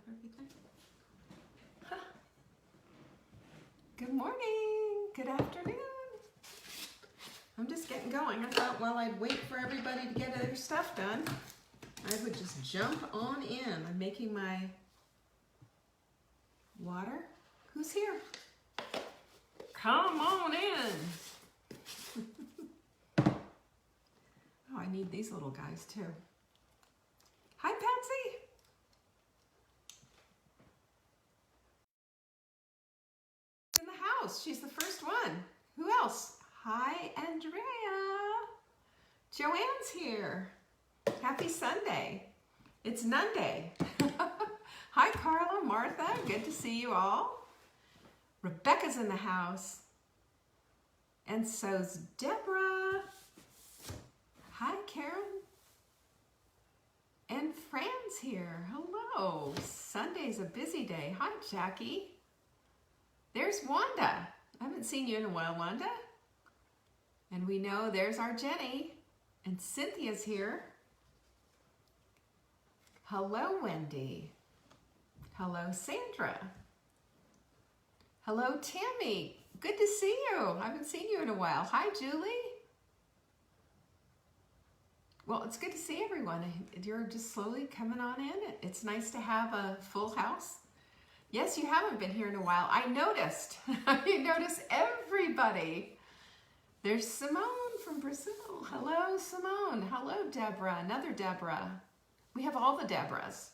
have everything? Huh. Good morning. Good afternoon. I'm just getting going. I thought while I'd wait for everybody to get their stuff done, I would just jump on in. I'm making my water. Who's here? Come on in. Oh, I need these little guys too. Hi, Patsy. In the house. She's the first one. Who else? Hi, Andrea. Joanne's here. Happy Sunday. It's Nunday. Hi, Carla, Martha. Good to see you all. Rebecca's in the house. And so's Deborah. Hi, Karen. And Fran's here. Hello. Sunday's a busy day. Hi, Jackie. There's Wanda. I haven't seen you in a while, Wanda. And we know there's our Jenny. And Cynthia's here. Hello, Wendy. Hello, Sandra. Hello, Tammy. Good to see you. I haven't seen you in a while. Hi, Julie. Well, it's good to see everyone. You're just slowly coming on in. It's nice to have a full house. Yes, you haven't been here in a while. I noticed. I noticed everybody. There's Simone from Brazil. Hello, Simone. Hello, Deborah. Another Deborah. We have all the Deborahs.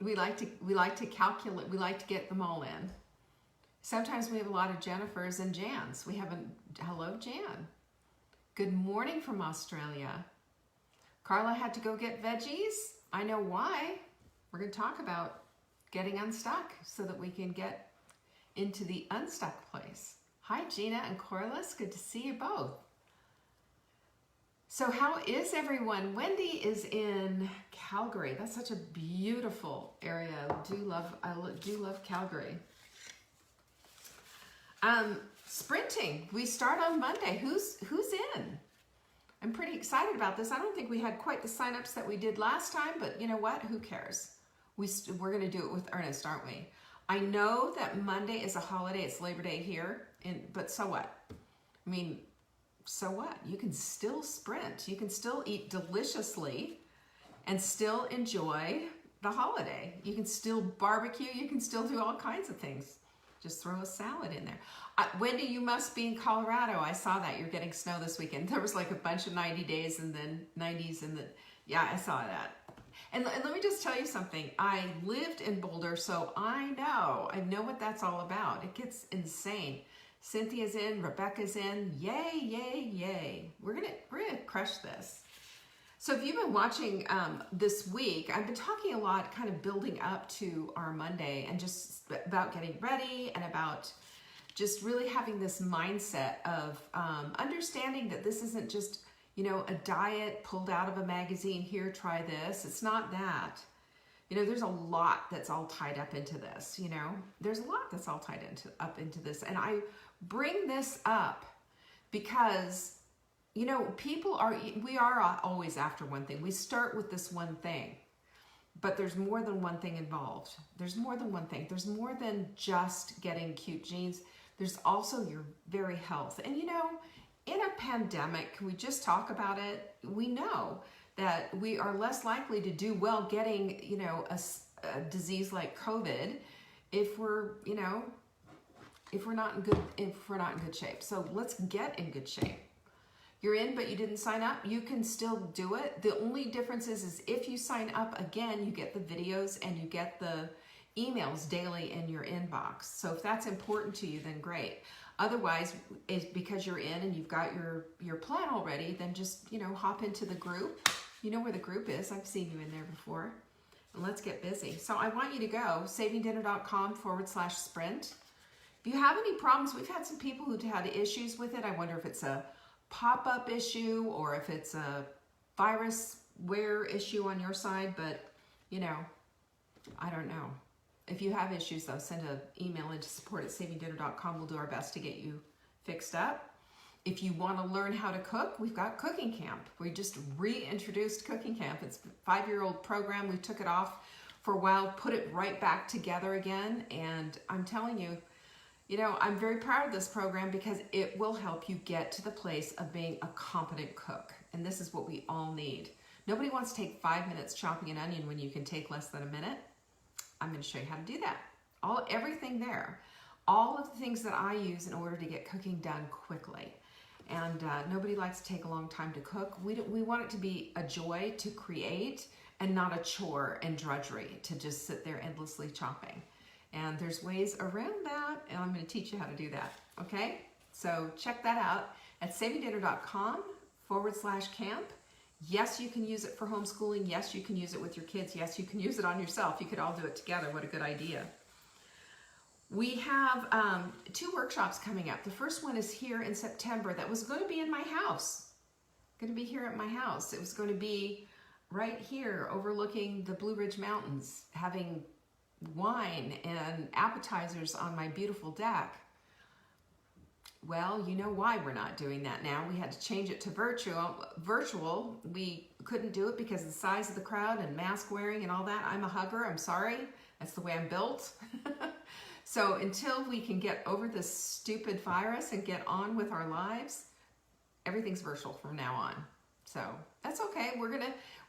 We like to calculate. We like to get them all in. Sometimes we have a lot of Jennifers and Jans. We have a hello, Jan. Good morning from Australia. Carla had to go get veggies. I know why. We're going to talk about getting unstuck so that we can get into the unstuck place. Hi, Gina and Corliss. Good to see you both. So how is everyone? Wendy is in Calgary. That's such a beautiful area. I do love Calgary. Sprinting. We start on Monday. Who's in? I'm pretty excited about this. I don't think we had quite the signups that we did last time, but you know what? Who cares? We're going to do it with earnest, aren't we? I know that Monday is a holiday. It's Labor Day here, but so what? I mean, so what? You can still sprint. You can still eat deliciously and still enjoy the holiday. You can still barbecue. You can still do all kinds of things. Just throw a salad in there. Wendy, you must be in Colorado. I saw that. You're getting snow this weekend. There was like a bunch of 90 days and then 90s and then, yeah, I saw that. And let me just tell you something. I lived in Boulder, so I know what that's all about. It gets insane. Cynthia's in, Rebecca's in. Yay, yay, yay. We're gonna crush this. So if you've been watching this week, I've been talking a lot, kind of building up to our Monday and just about getting ready and about just really having this mindset of understanding that this isn't just, a diet pulled out of a magazine. Here, try this. It's not that. There's a lot that's all tied up into this. There's a lot that's all tied up into this, and I bring this up because we are always after one thing. We start with this one thing, but there's more than one thing involved. There's more than one thing. There's more than just getting cute jeans. There's also your very health. And in a pandemic, can we just talk about it? We know that we are less likely to do well getting, a disease like COVID if we're not in good shape. So let's get in good shape. You're in, but you didn't sign up, you can still do it. The only difference is if you sign up again, you get the videos and you get the emails daily in your inbox. So if that's important to you, then great. Otherwise, it's because you're in and you've got your plan already, then just, hop into the group. You know where the group is. I've seen you in there before. And let's get busy. So I want you to go savingdinner.com/sprint. If you have any problems, we've had some people who've had issues with it. I wonder if it's a pop-up issue or if it's a virusware issue on your side, but I don't know. If you have issues though, send an email into support@savingdinner.com. We'll do our best to get you fixed up. If you want to learn how to cook, we've got Cooking Camp. We just reintroduced Cooking Camp. It's a 5-year-old program. We took it off for a while, put it right back together again. And I'm telling you, you know, I'm very proud of this program because it will help you get to the place of being a competent cook. And this is what we all need. Nobody wants to take 5 minutes chopping an onion when you can take less than a minute. I'm going to show you how to do that. Everything there. All of the things that I use in order to get cooking done quickly. And nobody likes to take a long time to cook. We want it to be a joy to create and not a chore and drudgery to just sit there endlessly chopping. And there's ways around that, and I'm going to teach you how to do that, okay? So check that out at savingdinner.com/camp. Yes, you can use it for homeschooling. Yes, you can use it with your kids. Yes, you can use it on yourself. You could all do it together. What a good idea. We have 2 workshops coming up. The first one is here in September. That was going to be in my house. Going to be here at my house. It was going to be right here overlooking the Blue Ridge Mountains, having wine and appetizers on my beautiful deck. Well, you know why we're not doing that now. We had to change it to virtual. We couldn't do it because of the size of the crowd and mask wearing and all that. I'm a hugger. I'm sorry. That's the way I'm built. So until we can get over this stupid virus and get on with our lives, everything's virtual from now on. So that's okay.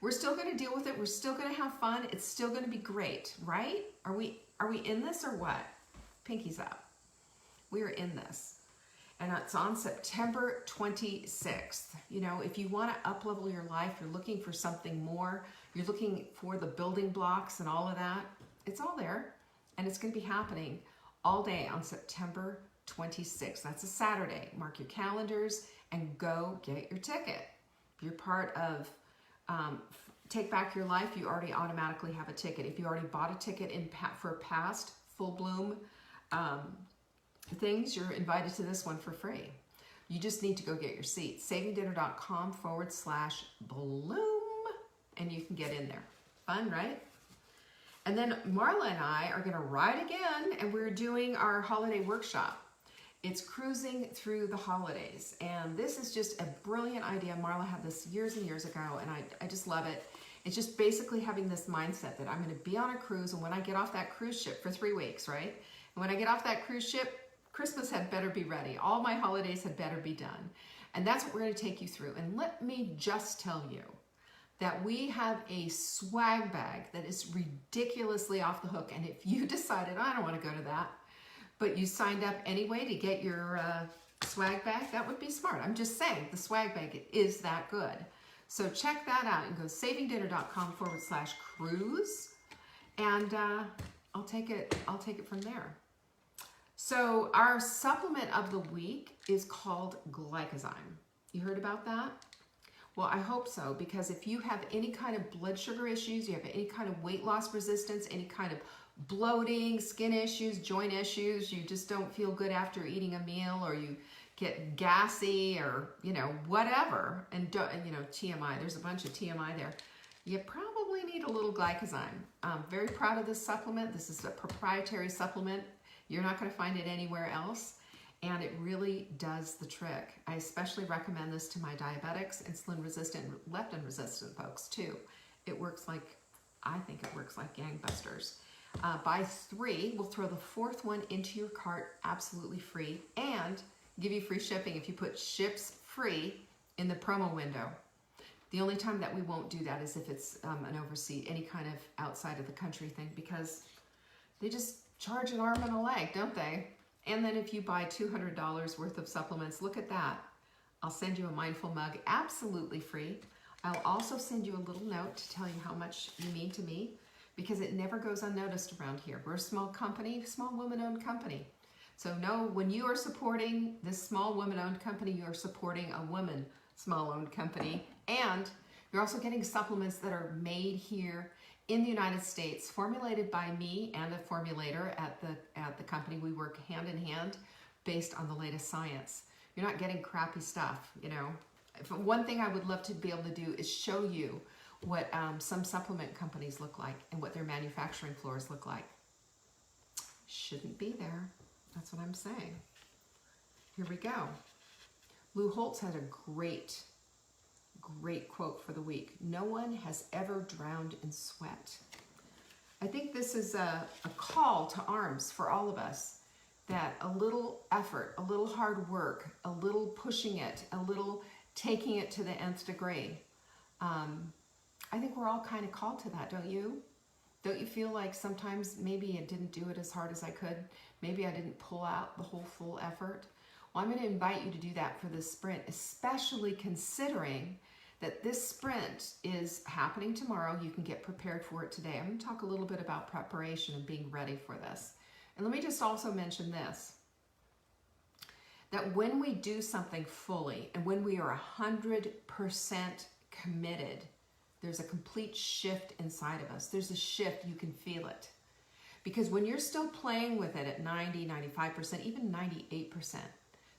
We're still gonna deal with it. We're still gonna have fun. It's still gonna be great, right? Are we in this or what? Pinkies up. We are in this. And it's on September 26th. You know, if you want to up-level your life, you're looking for something more, you're looking for the building blocks and all of that, it's all there. And it's going to be happening all day on September 26th. That's a Saturday. Mark your calendars and go get your ticket. If you're part of Take Back Your Life, you already automatically have a ticket. If you already bought a ticket for past Full Bloom things, you're invited to this one for free. You just need to go get your seat. savingdinner.com/bloom, and you can get in there. Fun, right? And then Marla and I are going to ride again, and we're doing our holiday workshop. It's cruising through the holidays, and this is just a brilliant idea. Marla had this years and years ago, and I just love it. It's just basically having this mindset that I'm going to be on a cruise, and when I get off that cruise ship for 3 weeks, right? And when I get off that cruise ship, Christmas had better be ready. All my holidays had better be done. And that's what we're going to take you through. And let me just tell you that we have a swag bag that is ridiculously off the hook. And if you decided, I don't want to go to that, but you signed up anyway to get your swag bag, that would be smart. I'm just saying the swag bag is that good. So check that out and go savingdinner.com/cruise. And I'll take it from there. So our supplement of the week is called Glycozyme. You heard about that? Well, I hope so, because if you have any kind of blood sugar issues, you have any kind of weight loss resistance, any kind of bloating, skin issues, joint issues, you just don't feel good after eating a meal, or you get gassy, or, you know, whatever, and TMI, there's a bunch of TMI there, you probably need a little Glycozyme. I'm very proud of this supplement. This is a proprietary supplement. You're not going to find it anywhere else, and it really does the trick. I especially recommend this to my diabetics, insulin-resistant, leptin-resistant folks too. It works like, I think it works like gangbusters. Buy 3, we'll throw the 4th one into your cart absolutely free, and give you free shipping if you put ships free in the promo window. The only time that we won't do that is if it's an overseas, any kind of outside of the country thing, because they just charge an arm and a leg, don't they? And then if you buy $200 worth of supplements, look at that. I'll send you a Mindful mug absolutely free. I'll also send you a little note to tell you how much you mean to me, because it never goes unnoticed around here. We're a small company, small woman-owned company. So know when you are supporting this small woman-owned company, you are supporting a woman small-owned company, and you're also getting supplements that are made here in the United States, formulated by me and a formulator at the company. We work hand in hand based on the latest science. You're not getting crappy stuff, you know. One thing I would love to be able to do is show you what some supplement companies look like and what their manufacturing floors look like. Shouldn't be there. That's what I'm saying. Here we go. Lou Holtz had a great quote for the week. No one has ever drowned in sweat. I this is a call to arms for all of us, that a little effort, a little hard work, a little pushing it, a little taking it to the nth degree. I think we're all kind of called to that, don't you? Don't you feel like sometimes maybe I didn't do it as hard as I could? Maybe I didn't pull out the whole full effort? Well, I'm going to invite you to do that for this sprint, especially considering that this sprint is happening tomorrow. You can get prepared for it today. I'm going to talk a little bit about preparation and being ready for this. And let me just also mention this, that when we do something fully and when we are 100% committed, there's a complete shift inside of us. There's a shift, you can feel it. Because when you're still playing with it at 90, 95%, even 98%,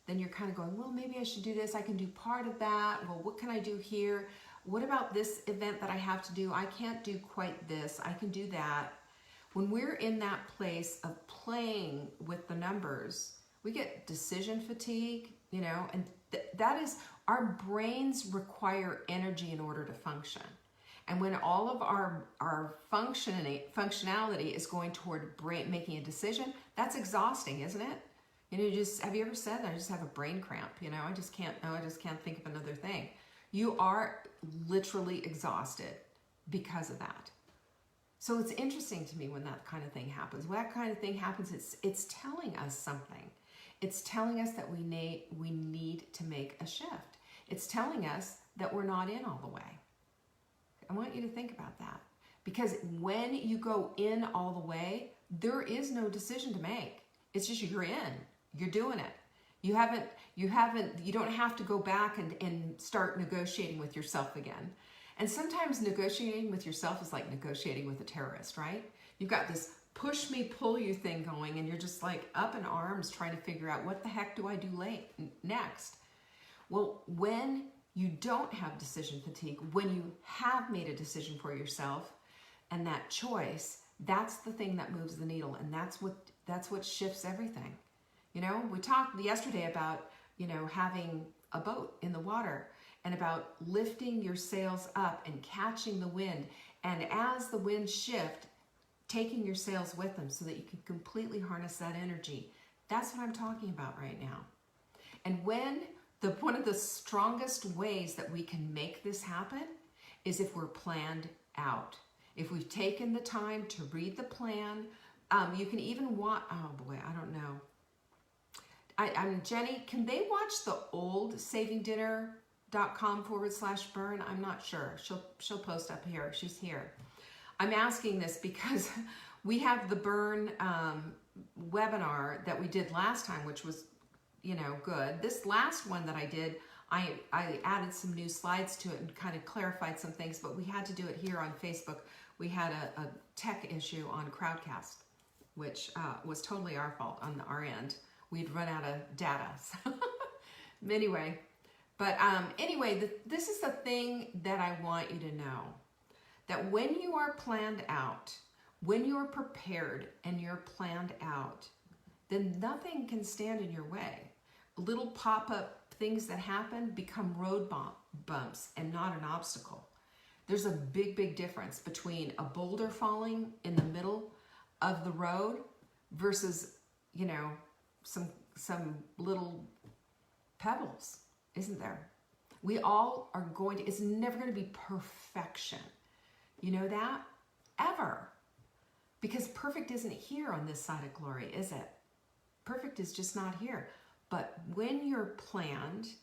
then you're kind of going, well, maybe I should do this. I can do part of that. Well, what can I do here? What about this event that I have to do? I can't do quite this. I can do that. When we're in that place of playing with the numbers, we get decision fatigue, you know, and that is, our brains require energy in order to function. And when all of our functionality is going toward making a decision, that's exhausting, isn't it? You know, have you ever said, I just have a brain cramp, you know, I just can't think of another thing. You are literally exhausted because of that. So it's interesting to me when that kind of thing happens. When that kind of thing happens, it's telling us something. It's telling us that we need to make a shift. It's telling us that we're not in all the way. I want you to think about that. Because when you go in all the way, there is no decision to make. It's just you're in. You're doing it. You don't have to go back and start negotiating with yourself again. And sometimes negotiating with yourself is like negotiating with a terrorist, right? You've got this push me, pull you thing going, and you're just like up in arms trying to figure out what the heck do I do next? Well, when you don't have decision fatigue, when you have made a decision for yourself and that choice, that's the thing that moves the needle, and that's what shifts everything. You know, we talked yesterday about, you know, having a boat in the water and about lifting your sails up and catching the wind. And as the winds shift, taking your sails with them so that you can completely harness that energy. That's what I'm talking about right now. And one of the strongest ways that we can make this happen is if we're planned out. If we've taken the time to read the plan, you can even watch, oh boy, I don't know. Jenny, can they watch the old savingdinner.com/burn? I'm not sure. She'll post up here. She's here. I'm asking this because we have the burn webinar that we did last time, which was, you know, good. This last one that I did, I added some new slides to it and kind of clarified some things, but we had to do it here on Facebook. We had a tech issue on Crowdcast, which was totally our fault on our end. We'd run out of data. So anyway, this is the thing that I want you to know, that when you are planned out, when you're prepared and you're planned out, then nothing can stand in your way. Little pop-up things that happen become road bumps and not an obstacle. There's a big, big difference between a boulder falling in the middle of the road versus, you know, some little pebbles, isn't there? We all are it's never going to be perfection. You know that? Ever. Because perfect isn't here on this side of glory, is it? Perfect is just not here. But when you're planned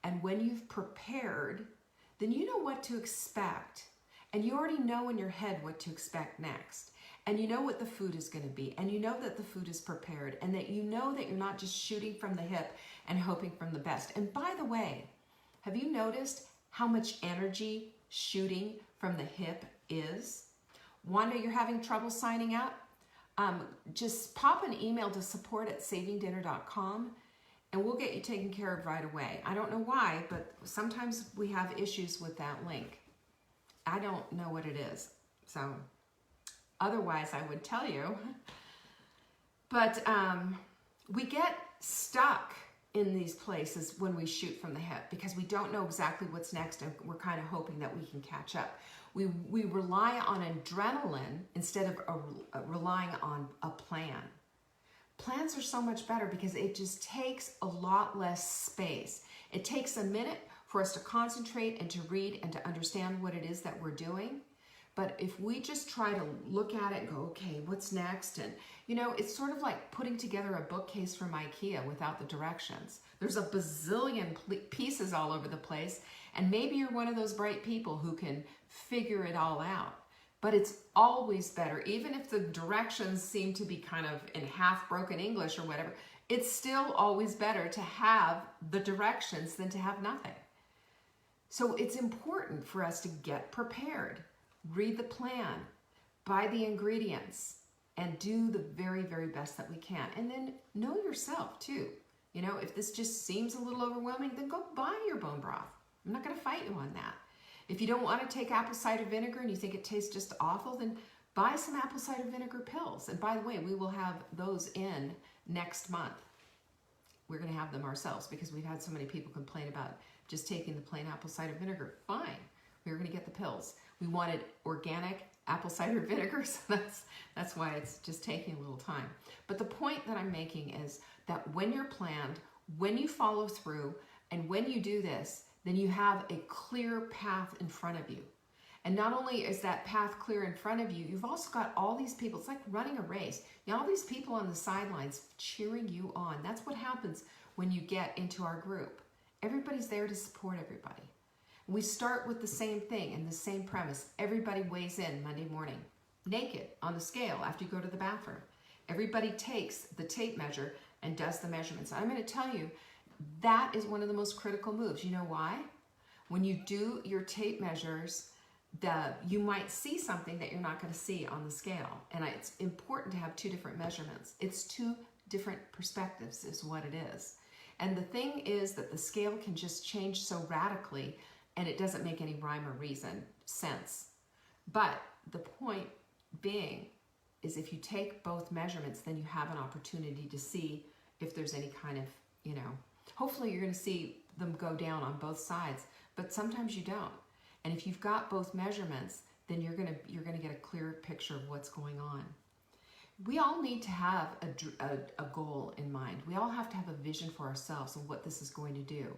and when you've prepared, then you know what to expect. And you already know in your head what to expect next. And you know what the food is going to be. And you know that the food is prepared. And that you know that you're not just shooting from the hip and hoping from the best. And by the way, have you noticed how much energy shooting from the hip is? Wanda, you're having trouble signing up? Just pop an email to support@savingdinner.com and we'll get you taken care of right away. I don't know why, but sometimes we have issues with that link. I don't know what it is. So otherwise I would tell you. But we get stuck in these places when we shoot from the hip because we don't know exactly what's next and we're kind of hoping that we can catch up. We rely on adrenaline instead of relying on a plan. Plans are so much better because it just takes a lot less space. It takes a minute for us to concentrate and to read and to understand what it is that we're doing. But if we just try to look at it and go, okay, what's next? And, you know, it's sort of like putting together a bookcase from IKEA without the directions. There's a bazillion pieces all over the place. And maybe you're one of those bright people who can figure it all out. But it's always better, even if the directions seem to be kind of in half-broken English or whatever, it's still always better to have the directions than to have nothing. So it's important for us to get prepared. Read the plan, buy the ingredients, and do the very, very best that we can. And then know yourself too. You know, if this just seems a little overwhelming, then go buy your bone broth. I'm not going to fight you on that. If you don't want to take apple cider vinegar and you think it tastes just awful, then buy some apple cider vinegar pills. And by the way, we will have those in next month. We're going to have them ourselves because we've had so many people complain about just taking the plain apple cider vinegar. Fine. We were going to get the pills. We wanted organic apple cider vinegar, so that's why it's just taking a little time. But the point that I'm making is that when you're planned, when you follow through, and when you do this, then you have a clear path in front of you. And not only is that path clear in front of you, you've also got all these people. It's like running a race. You know, all these people on the sidelines cheering you on. That's what happens when you get into our group. Everybody's there to support everybody. We start with the same thing and the same premise. Everybody weighs in Monday morning, naked on the scale after you go to the bathroom. Everybody takes the tape measure and does the measurements. I'm going to tell you, that is one of the most critical moves. You know why? When you do your tape measures, you might see something that you're not going to see on the scale. And it's important to have two different measurements. It's two different perspectives is what it is. And the thing is that the scale can just change so radically and it doesn't make any rhyme or sense. But the point being is if you take both measurements, then you have an opportunity to see if there's any kind of, you know, hopefully you're going to see them go down on both sides, but sometimes you don't. And if you've got both measurements, then you're going to get a clearer picture of what's going on. We all need to have a goal in mind. We all have to have a vision for ourselves and what this is going to do.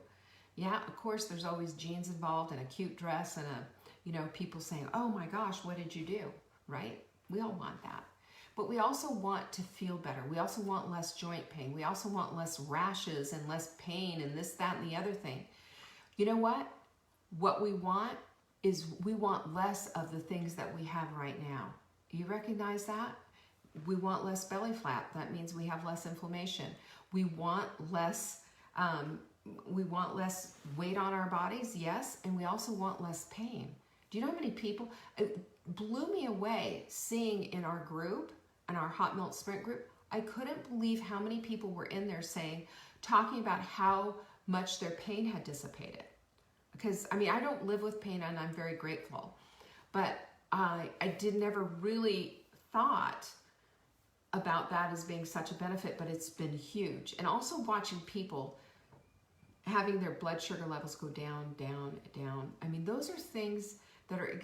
Yeah, of course, there's always jeans involved and a cute dress and people saying, oh my gosh, what did you do, right? We all want that. But we also want to feel better. We also want less joint pain. We also want less rashes and less pain and this, that, and the other thing. You know what? What we want is we want less of the things that we have right now. You recognize that? We want less belly fat. That means we have less inflammation. We want less weight on our bodies, yes, and we also want less pain. Do you know how many people, it blew me away seeing in our group, in our Hot Melt Sprint group, I couldn't believe how many people were in there talking about how much their pain had dissipated. Because, I mean, I don't live with pain and I'm very grateful, but I never really thought about that as being such a benefit, but it's been huge. And also watching people having their blood sugar levels go down, down, down. I mean, those are things that are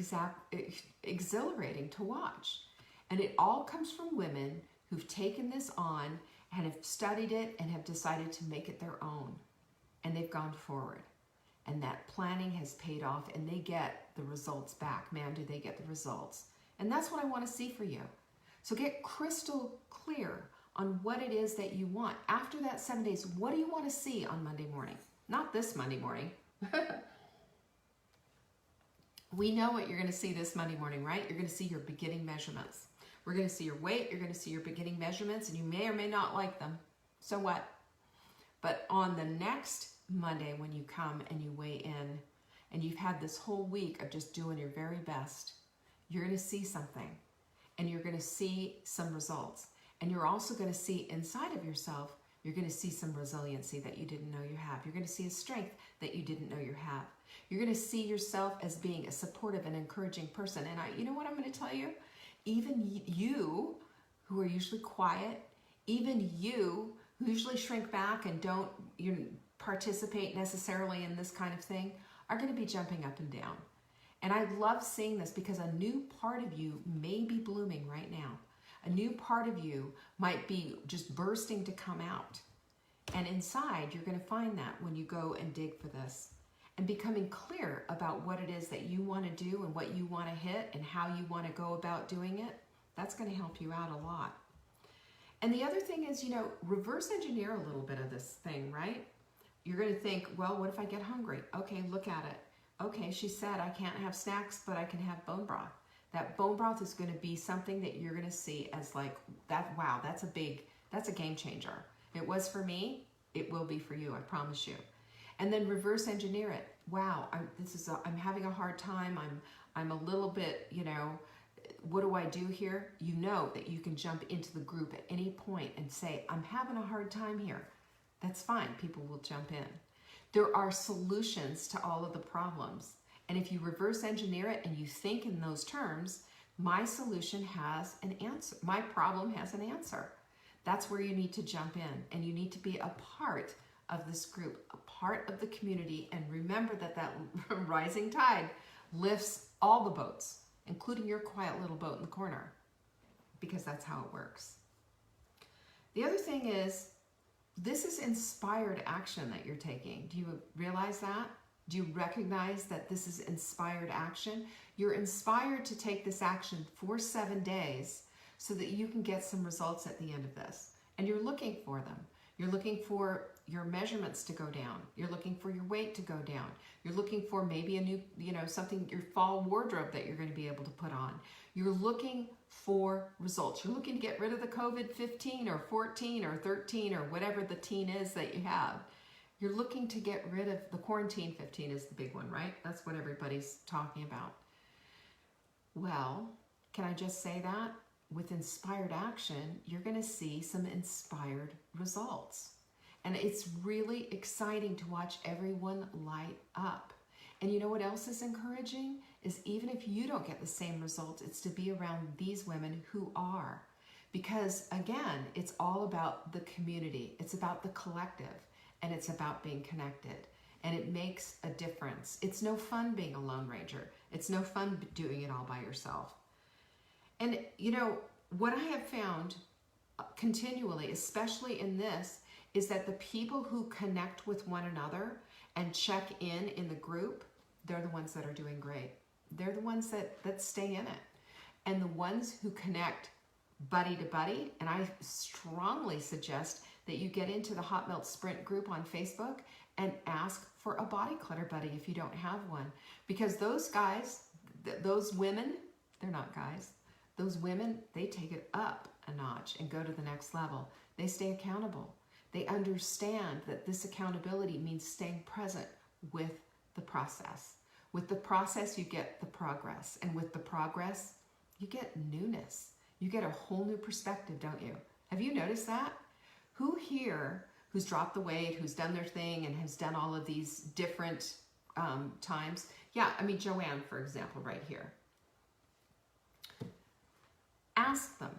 exhilarating to watch. And it all comes from women who've taken this on and have studied it and have decided to make it their own. And they've gone forward. And that planning has paid off and they get the results back. Man, do they get the results. And that's what I want to see for you. So get crystal clear on what it is that you want. After that 7 days, what do you want to see on Monday morning? Not this Monday morning. We know what you're going to see this Monday morning, right? You're going to see your beginning measurements. We're going to see your weight. You're going to see your beginning measurements, and you may or may not like them. So what? But on the next Monday, when you come and you weigh in, and you've had this whole week of just doing your very best, you're going to see something, and you're going to see some results. And you're also going to see inside of yourself, you're going to see some resiliency that you didn't know you have. You're going to see a strength that you didn't know you have. You're going to see yourself as being a supportive and encouraging person. And you know what I'm going to tell you? Even you, who are usually quiet, even you, who usually shrink back and don't participate necessarily in this kind of thing, are going to be jumping up and down. And I love seeing this because a new part of you may be blooming right now. A new part of you might be just bursting to come out. And inside, you're going to find that when you go and dig for this. And becoming clear about what it is that you want to do and what you want to hit and how you want to go about doing it, that's going to help you out a lot. And the other thing is, reverse engineer a little bit of this thing, right? You're going to think, well, what if I get hungry? Okay, look at it. Okay, she said I can't have snacks, but I can have bone broth. That bone broth is going to be something that you're going to see as like, that. Wow, that's a game changer. It was for me, it will be for you, I promise you. And then reverse engineer it. Wow, I'm having a hard time. I'm a little bit, what do I do here? You know that you can jump into the group at any point and say, I'm having a hard time here. That's fine, people will jump in. There are solutions to all of the problems. And if you reverse engineer it and you think in those terms, my solution has an answer. My problem has an answer. That's where you need to jump in, and you need to be a part of this group, a part of the community, and remember that rising tide lifts all the boats, including your quiet little boat in the corner, because that's how it works. The other thing is, this is inspired action that you're taking. Do you realize that? Do you recognize that this is inspired action? You're inspired to take this action for 7 days so that you can get some results at the end of this. And you're looking for them. You're looking for your measurements to go down. You're looking for your weight to go down. You're looking for maybe a new, something, your fall wardrobe that you're going to be able to put on. You're looking for results. You're looking to get rid of the COVID-15 or 14 or 13 or whatever the teen is that you have. You're looking to get rid of the quarantine 15 is the big one, right? That's what everybody's talking about. Well, can I just say that? With inspired action, you're going to see some inspired results. And it's really exciting to watch everyone light up. And you know what else is encouraging? Is even if you don't get the same results, it's to be around these women who are. Because again, it's all about the community. It's about the collective. And it's about being connected. And it makes a difference. It's no fun being a Lone Ranger. It's no fun doing it all by yourself. And what I have found continually, especially in this, is that the people who connect with one another and check in the group, they're the ones that are doing great. They're the ones that stay in it. And the ones who connect buddy to buddy, and I strongly suggest that you get into the Hot Melt Sprint group on Facebook and ask for a body clutter buddy if you don't have one. Because those guys, those women, they're not guys, those women, they take it up a notch and go to the next level. They stay accountable. They understand that this accountability means staying present with the process. With the process, you get the progress. And with the progress, you get newness. You get a whole new perspective, don't you? Have you noticed that? Who here who's dropped the weight, who's done their thing, and has done all of these different times? Yeah, I mean, Joanne, for example, right here. Ask them,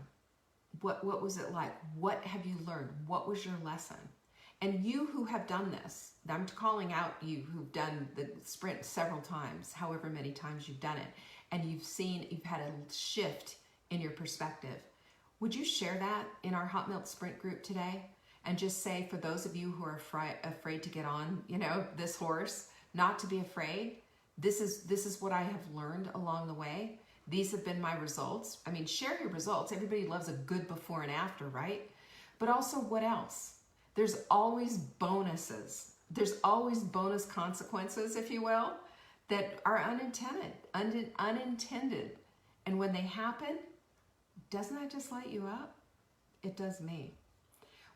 what was it like? What have you learned? What was your lesson? And you who have done this, I'm calling out you who've done the sprint several times, however many times you've done it, and you've had a shift in your perspective. Would you share that in our Hot Melt Sprint group today? And just say, for those of you who are afraid to get on, this horse, not to be afraid. This is what I have learned along the way. These have been my results. I mean, share your results. Everybody loves a good before and after, right? But also, what else? There's always bonuses. There's always bonus consequences, if you will, that are unintended. And when they happen, doesn't that just light you up? It does me.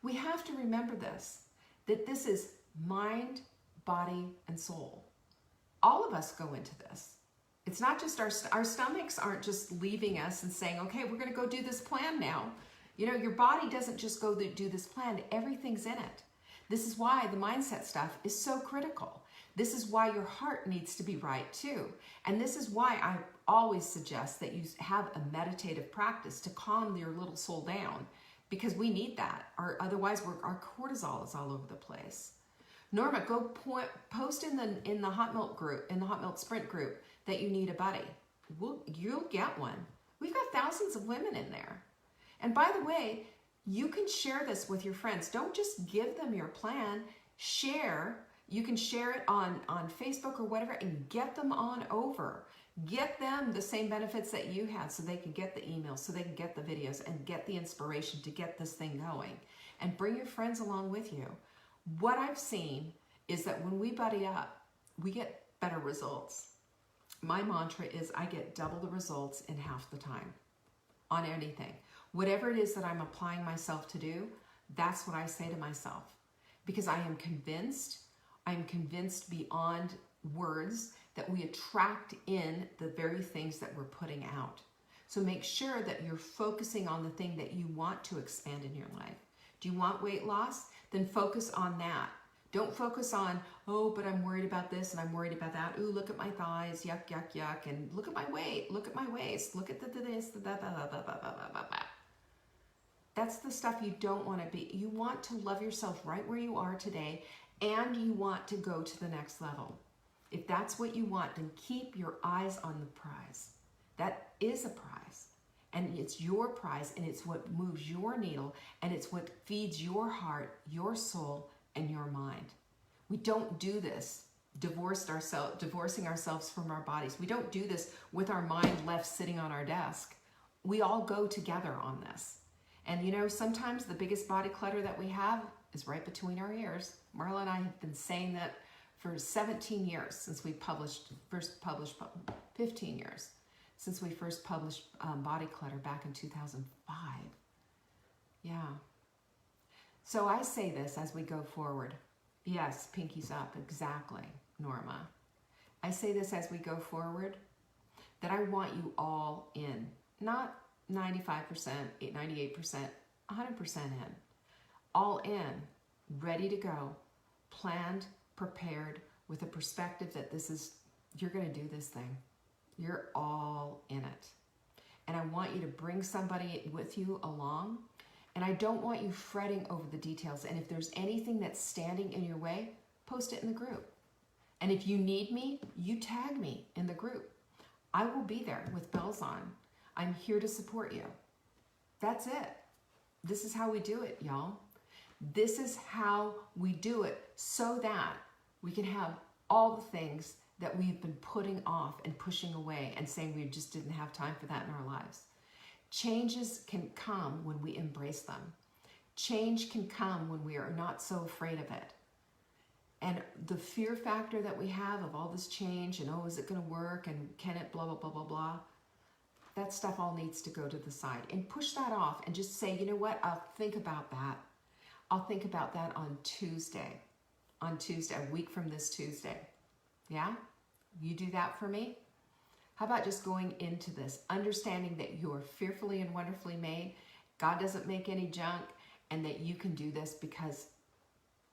We have to remember this, that this is mind, body, and soul. All of us go into this. It's not just our stomachs aren't just leaving us and saying, okay, we're going to go do this plan now. Your body doesn't just go do this plan. Everything's in it. This is why the mindset stuff is so critical. This is why your heart needs to be right too. And this is why I always suggest that you have a meditative practice to calm your little soul down because we need that. Otherwise, our cortisol is all over the place. Norma, go post in the Hot Milk group, in the Hot Milk Sprint group, that you need a buddy. You'll get one. We've got thousands of women in there. And by the way, you can share this with your friends. Don't just give them your plan. Share. You can share it on Facebook or whatever and get them on over. Get them the same benefits that you had so they can get the emails, so they can get the videos and get the inspiration to get this thing going. And bring your friends along with you. What I've seen is that when we buddy up, we get better results. My mantra is I get double the results in half the time on anything. Whatever it is that I'm applying myself to do, that's what I say to myself. Because I am convinced beyond words that we attract in the very things that we're putting out. So make sure that you're focusing on the thing that you want to expand in your life. Do you want weight loss? Then focus on that. Don't focus on, oh, but I'm worried about this and I'm worried about that. Ooh, look at my thighs, yuck, yuck, yuck. And look at my weight, look at my waist, look at this, that. That's the stuff you don't want to be. You want to love yourself right where you are today, and you want to go to the next level. If that's what you want, then keep your eyes on the prize. That is a prize. And it's your prize, and it's what moves your needle, and it's what feeds your heart, your soul, and your mind. We don't do this divorcing ourselves from our bodies. We don't do this with our mind left sitting on our desk. We all go together on this. And you know, sometimes the biggest body clutter that we have is right between our ears. Marla and I have been saying that for 17 years since we first published 15 years since we first published Body Clutter back in 2005. Yeah. So I say this as we go forward. Yes, pinkies up, exactly, Norma. I say this as we go forward, that I want you all in, not 95%, 98%, 100% in. All in, ready to go, planned, prepared, with a perspective that you're gonna do this thing. You're all in it. And I want you to bring somebody with you along. And I don't want you fretting over the details. And if there's anything that's standing in your way, post it in the group. And if you need me, you tag me in the group. I will be there with bells on. I'm here to support you. That's it. This is how we do it, y'all. This is how we do it so that we can have all the things that we've been putting off and pushing away and saying we just didn't have time for that in our lives. Changes can come when we embrace them. Change can come when we are not so afraid of it. And the fear factor that we have of all this change and, oh, is it going to work and can it blah, blah, blah, blah, blah, that stuff all needs to go to the side. And push that off and just say, you know what, I'll think about that. I'll think about that on Tuesday. On Tuesday, a week from this Tuesday. Yeah? You do that for me? How about just going into this, understanding that you're fearfully and wonderfully made, God doesn't make any junk, and that you can do this because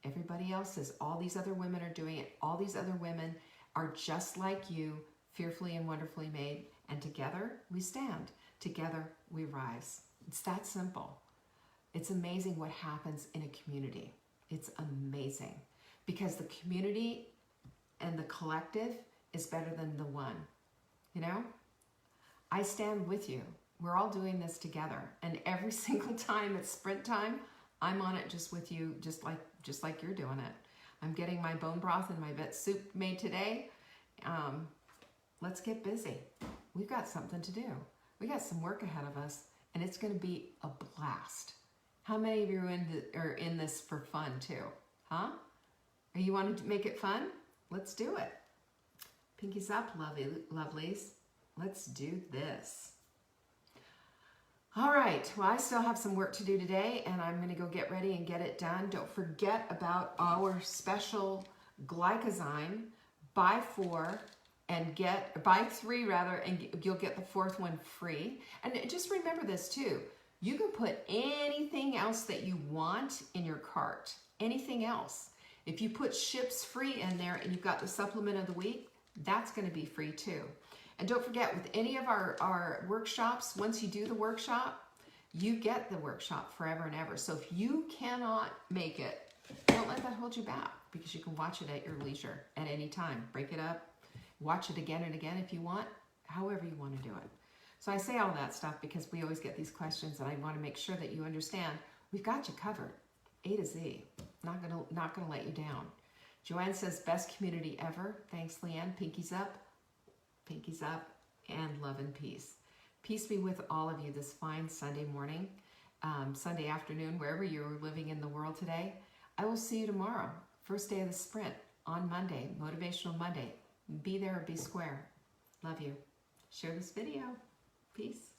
everybody else is, all these other women are doing it. All these other women are just like you, fearfully and wonderfully made, and together we stand. Together we rise. It's that simple. It's amazing what happens in a community. It's amazing because the community and the collective is better than the one. You know, I stand with you. We're all doing this together. And every single time it's sprint time, I'm on it just with you, just like you're doing it. I'm getting my bone broth and my vet soup made today. Let's get busy. We've got something to do. We got some work ahead of us, and it's going to be a blast. How many of you are in this for fun too? Huh? Or you want to make it fun? Let's do it. Pinkies up, lovelies. Let's do this. All right, well, I still have some work to do today, and I'm going to go get ready and get it done. Don't forget about our special glycozyme. Buy three, and you'll get the fourth one free. And just remember this too. You can put anything else that you want in your cart. Anything else. If you put ships free in there and you've got the supplement of the week, that's going to be free too. And don't forget, with any of our workshops, once you do the workshop, You get the workshop forever and ever. So if you cannot make it, don't let that hold you back, because you can watch it at your leisure at any time. Break it up, watch it again and again if you want, however you want to do it. So I say all that stuff because we always get these questions, and I want to make sure that you understand we've got you covered, A to Z. Not gonna let you down. Joanne says, best community ever. Thanks, Leanne. Pinkies up, and love and peace. Peace be with all of you this fine Sunday morning, Sunday afternoon, wherever you're living in the world today. I will see you tomorrow, first day of the sprint, on Monday, Motivational Monday. Be there or be square. Love you. Share this video. Peace.